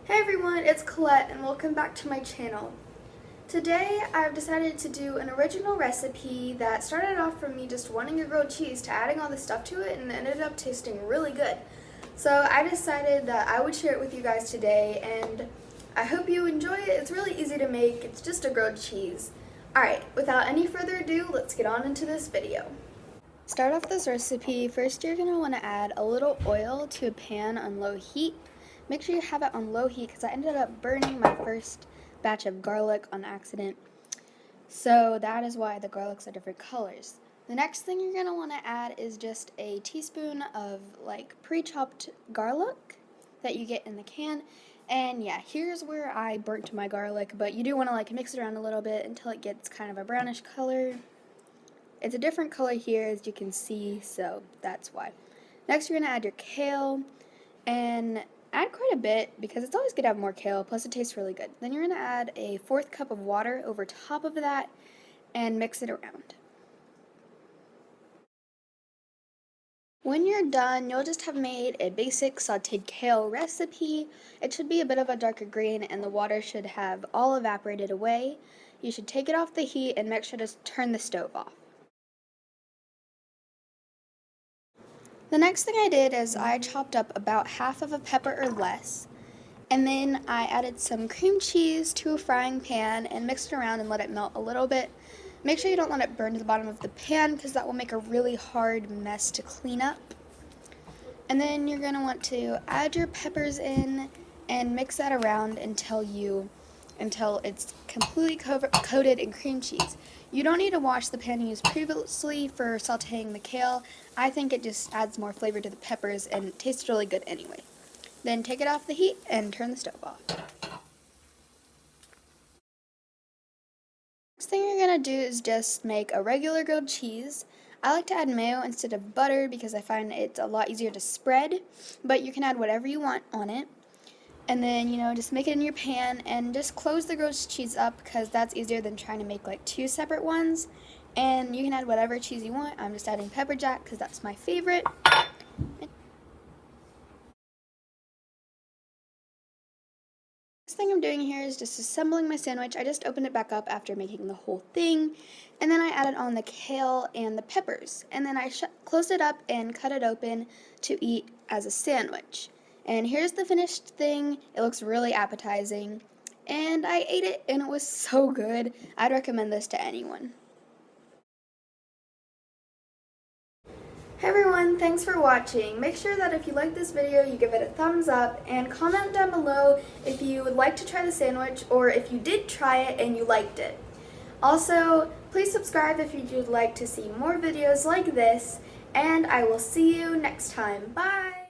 Hey everyone, it's Colette and welcome back to my channel. Today I've decided to do an original recipe that started off from me just wanting a grilled cheese to adding all this stuff to it and ended up tasting really good. So I decided that I would share it with you guys today and I hope you enjoy it. It's really easy to make, it's just a grilled cheese. Alright, without any further ado, let's get on into this video. Start off this recipe, first you're going to want to add a little oil to a pan on low heat. Make sure you have it on low heat because I ended up burning my first batch of garlic on accident. So that is why the garlics are different colors. The next thing you're going to want to add is just a teaspoon of pre-chopped garlic that you get in the can. And yeah, here's where I burnt my garlic, but you do want to mix it around a little bit until it gets kind of a brownish color. It's a different color here as you can see, so that's why. Next you're going to add your kale and add quite a bit because it's always good to have more kale, plus it tastes really good. Then you're going to add a 1/4 cup of water over top of that and mix it around. When you're done, you'll just have made a basic sauteed kale recipe. It should be a bit of a darker green and the water should have all evaporated away. You should take it off the heat and make sure to turn the stove off. The next thing I did is I chopped up about half of a pepper or less, and then I added some cream cheese to a frying pan and mixed it around and let it melt a little bit. Make sure you don't let it burn to the bottom of the pan because that will make a really hard mess to clean up. And then you're going to want to add your peppers in and mix that around until it's completely coated in cream cheese. You don't need to wash the pan you used previously for sauteing the kale. I think it just adds more flavor to the peppers and it tastes really good anyway. Then take it off the heat and turn the stove off. Next thing you're going to do is just make a regular grilled cheese. I like to add mayo instead of butter because I find it's a lot easier to spread, but you can add whatever you want on it. And then, just make it in your pan and just close the grilled cheese up because that's easier than trying to make two separate ones. And you can add whatever cheese you want. I'm just adding pepper jack because that's my favorite. Next thing I'm doing here is just assembling my sandwich. I just opened it back up after making the whole thing. And then I added on the kale and the peppers. And then I closed it up and cut it open to eat as a sandwich. And here's the finished thing. It looks really appetizing. And I ate it and it was so good. I'd recommend this to anyone. Hey everyone, thanks for watching. Make sure that if you like this video, you give it a thumbs up and comment down below if you would like to try the sandwich or if you did try it and you liked it. Also, please subscribe if you'd like to see more videos like this, and I will see you next time. Bye!